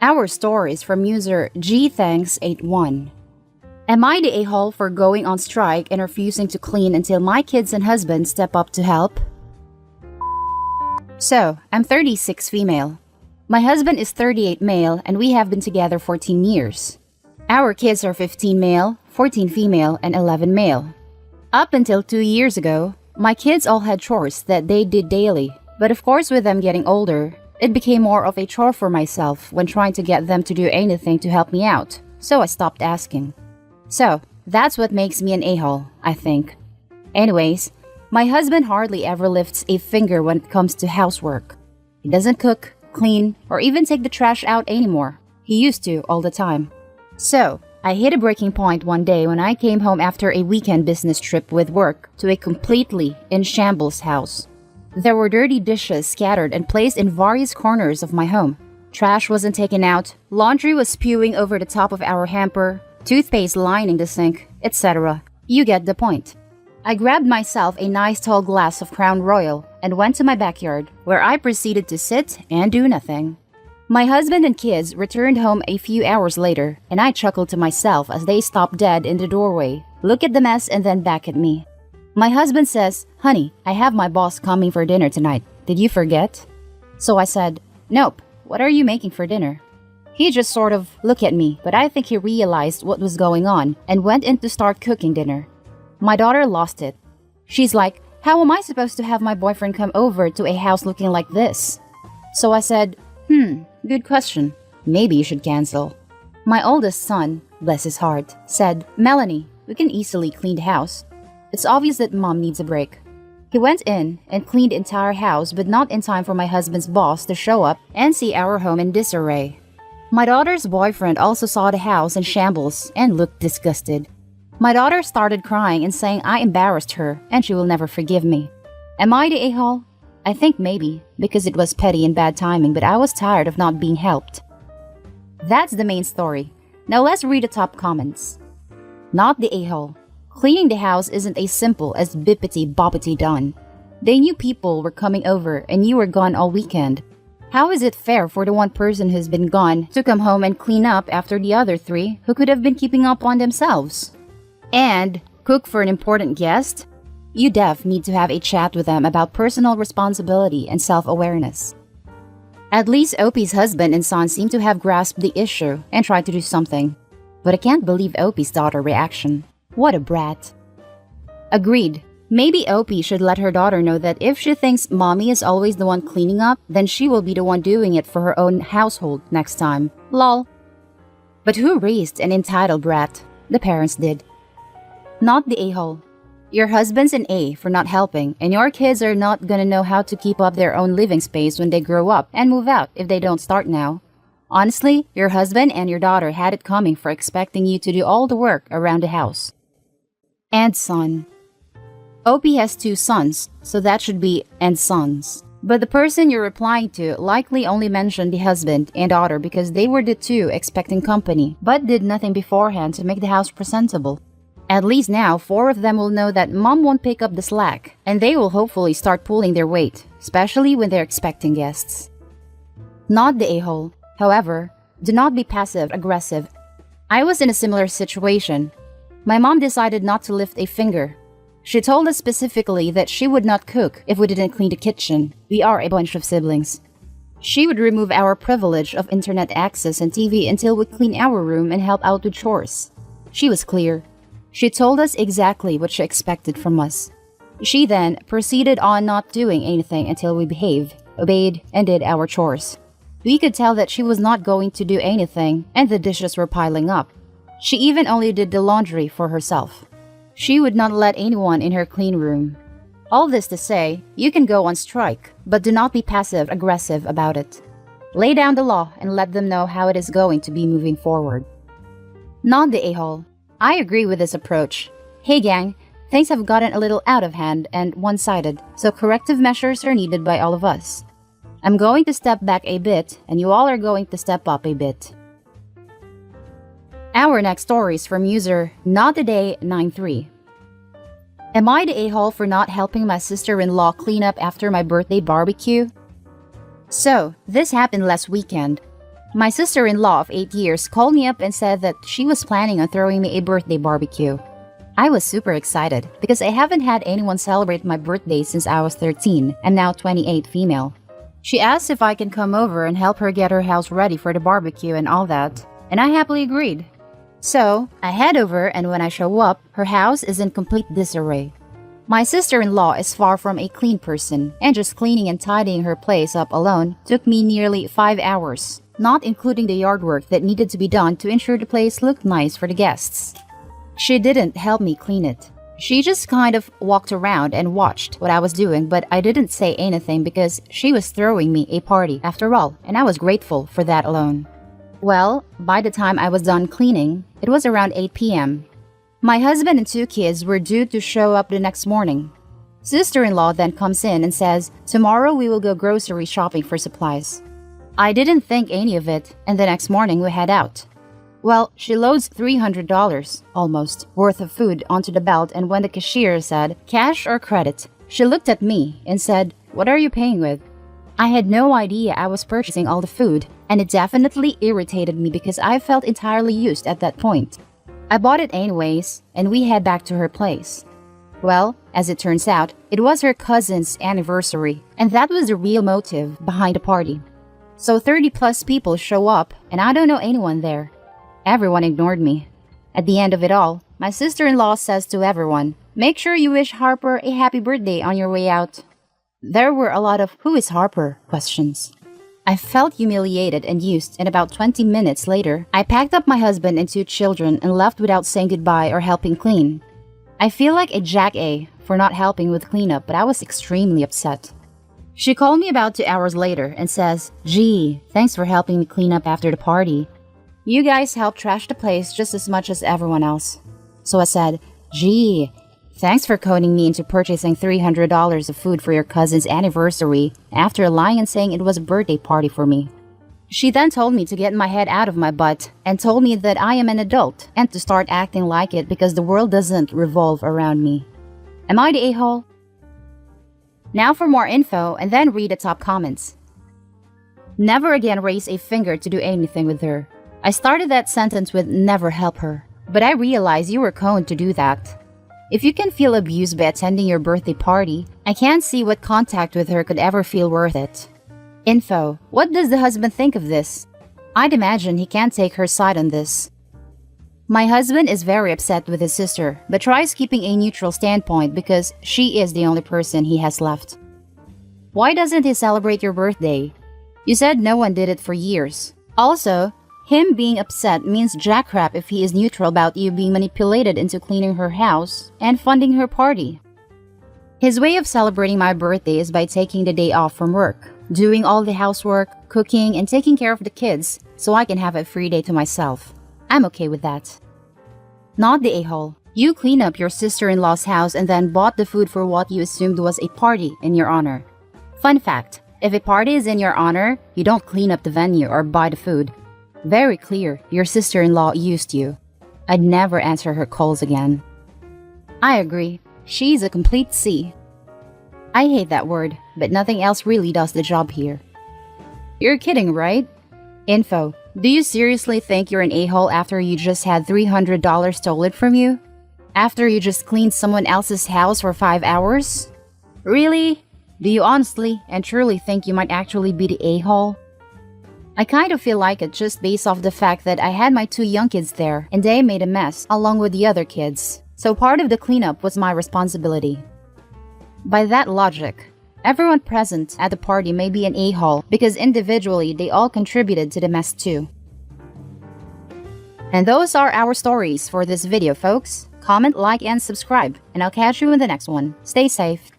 Our stories from user GThanks81. Am I the a-hole for going on strike and refusing to clean until my kids and husband step up to help? So, I'm 36 female. My husband is 38 male and we have been together 14 years. Our kids are 15 male, 14 female, and 11 male. Up until 2 years ago, my kids all had chores that they did daily, but of course with them getting older, it became more of a chore for myself when trying to get them to do anything to help me out, so I stopped asking. So, that's what makes me an a-hole, I think. Anyways, my husband hardly ever lifts a finger when it comes to housework. He doesn't cook, clean, or even take the trash out anymore. He used to all the time. So, I hit a breaking point one day when I came home after a weekend business trip with work to a completely in shambles house. There were dirty dishes scattered and placed in various corners of my home. Trash wasn't taken out, laundry was spewing over the top of our hamper, toothpaste lining the sink, etc. You get the point. I grabbed myself a nice tall glass of Crown Royal and went to my backyard, where I proceeded to sit and do nothing. My husband and kids returned home a few hours later, and I chuckled to myself as they stopped dead in the doorway, look at the mess and then back at me. My husband says, "Honey, I have my boss coming for dinner tonight. Did you forget?" So I said, "Nope, what are you making for dinner?" He just sort of looked at me, but I think he realized what was going on and went in to start cooking dinner. My daughter lost it. She's like, "How am I supposed to have my boyfriend come over to a house looking like this?" So I said, good question. Maybe you should cancel." My oldest son, bless his heart, said, "Melanie, we can easily clean the house. It's obvious that mom needs a break." He went in and cleaned the entire house, but not in time for my husband's boss to show up and see our home in disarray. My daughter's boyfriend also saw the house in shambles and looked disgusted. My daughter started crying and saying I embarrassed her and she will never forgive me. Am I the a-hole? I think maybe, because it was petty and bad timing, but I was tired of not being helped. That's the main story. Now let's read the top comments. Not the a-hole. Cleaning the house isn't as simple as bippity-boppity done. They knew people were coming over and you were gone all weekend. How is it fair for the one person who's been gone to come home and clean up after the other three who could have been keeping up on themselves? And cook for an important guest? You def need to have a chat with them about personal responsibility and self-awareness. At least Opie's husband and son seem to have grasped the issue and tried to do something. But I can't believe Opie's daughter's reaction. What a brat. Agreed. Maybe Opie should let her daughter know that if she thinks mommy is always the one cleaning up, then she will be the one doing it for her own household next time. Lol. But who raised an entitled brat? The parents did. Not the a-hole. Your husband's an A for not helping, and your kids are not gonna know how to keep up their own living space when they grow up and move out if they don't start now. Honestly, your husband and your daughter had it coming for expecting you to do all the work around the house. And son. Opie has 2 sons, so that should be and sons. But the person you're replying to likely only mentioned the husband and daughter because they were the 2 expecting company, but did nothing beforehand to make the house presentable. At least now, 4 of them will know that mom won't pick up the slack, and they will hopefully start pulling their weight, especially when they're expecting guests. Not the a-hole. However, do not be passive-aggressive. I was in a similar situation. My mom decided not to lift a finger. She told us specifically that she would not cook if we didn't clean the kitchen. We are a bunch of siblings. She would remove our privilege of internet access and TV until we clean our room and help out with chores. She was clear. She told us exactly what she expected from us. She then proceeded on not doing anything until we behaved, obeyed, and did our chores. We could tell that she was not going to do anything, and the dishes were piling up. She even only did the laundry for herself. She would not let anyone in her clean room. All this to say, you can go on strike, but do not be passive-aggressive about it. Lay down the law and let them know how it is going to be moving forward. Not the a-hole. I agree with this approach. Hey gang, things have gotten a little out of hand and one-sided, so corrective measures are needed by all of us. I'm going to step back a bit, and you all are going to step up a bit. Our next story is from user NotTheDay93. Am I the a-hole for not helping my sister-in-law clean up after my birthday barbecue? So, this happened last weekend. My sister-in-law of 8 years called me up and said that she was planning on throwing me a birthday barbecue. I was super excited because I haven't had anyone celebrate my birthday since I was 13 and now 28 female. She asked if I can come over and help her get her house ready for the barbecue and all that, and I happily agreed. So, I head over, and when I show up, her house is in complete disarray. My sister-in-law is far from a clean person, and just cleaning and tidying her place up alone took me nearly 5 hours, not including the yard work that needed to be done to ensure the place looked nice for the guests. She didn't help me clean it. She just kind of walked around and watched what I was doing, but I didn't say anything because she was throwing me a party after all, and I was grateful for that alone. Well, by the time I was done cleaning, it was around 8 p.m. My husband and 2 kids were due to show up the next morning. Sister-in-law then comes in and says, "Tomorrow we will go grocery shopping for supplies." I didn't think any of it, and the next morning we head out. Well, she loads $300, almost, worth of food onto the belt, and when the cashier said, "Cash or credit?" she looked at me and said, "What are you paying with?" I had no idea I was purchasing all the food, and it definitely irritated me because I felt entirely used at that point. I bought it anyways, and we head back to her place. Well, as it turns out, it was her cousin's anniversary, and that was the real motive behind the party. So 30 plus people show up, and I don't know anyone there. Everyone ignored me. At the end of it all, my sister-in-law says to everyone, "Make sure you wish Harper a happy birthday on your way out." There were a lot of "Who is Harper?" questions. I felt humiliated and used, and about 20 minutes later, I packed up my husband and 2 children and left without saying goodbye or helping clean. I feel like a jackass for not helping with cleanup, but I was extremely upset. She called me about 2 hours later and says, "Gee, thanks for helping me clean up after the party. You guys helped trash the place just as much as everyone else." So I said, "Gee, thanks for coning me into purchasing $300 of food for your cousin's anniversary after lying and saying it was a birthday party for me." She then told me to get my head out of my butt and told me that I am an adult and to start acting like it because the world doesn't revolve around me. Am I the a-hole? Now for more info and then read the top comments. Never again raise a finger to do anything with her. I started that sentence with "never help her," but I realized you were coned to do that. If you can feel abused by attending your birthday party, I can't see what contact with her could ever feel worth it. Info: what does the husband think of this? I'd imagine he can't take her side on this. My husband is very upset with his sister, but tries keeping a neutral standpoint because she is the only person he has left. Why doesn't he celebrate your birthday? You said no one did it for years. Also, him being upset means jackrap if he is neutral about you being manipulated into cleaning her house and funding her party. His way of celebrating my birthday is by taking the day off from work, doing all the housework, cooking, and taking care of the kids so I can have a free day to myself. I'm okay with that. Not the a-hole. You clean up your sister-in-law's house and then bought the food for what you assumed was a party in your honor. Fun fact, if a party is in your honor, you don't clean up the venue or buy the food. Very clear, your sister-in-law used you. I'd never answer her calls again. I agree. She's a complete C. I hate that word, but nothing else really does the job here. You're kidding, right? Info: do you seriously think you're an a-hole after you just had $300 stolen from you? After you just cleaned someone else's house for 5 hours? Really? Do you honestly and truly think you might actually be the a-hole? I kind of feel like it just based off the fact that I had my 2 young kids there and they made a mess along with the other kids, so part of the cleanup was my responsibility. By that logic, everyone present at the party may be an a-hole because individually they all contributed to the mess too. And those are our stories for this video, folks. Comment, like, and subscribe, and I'll catch you in the next one. Stay safe.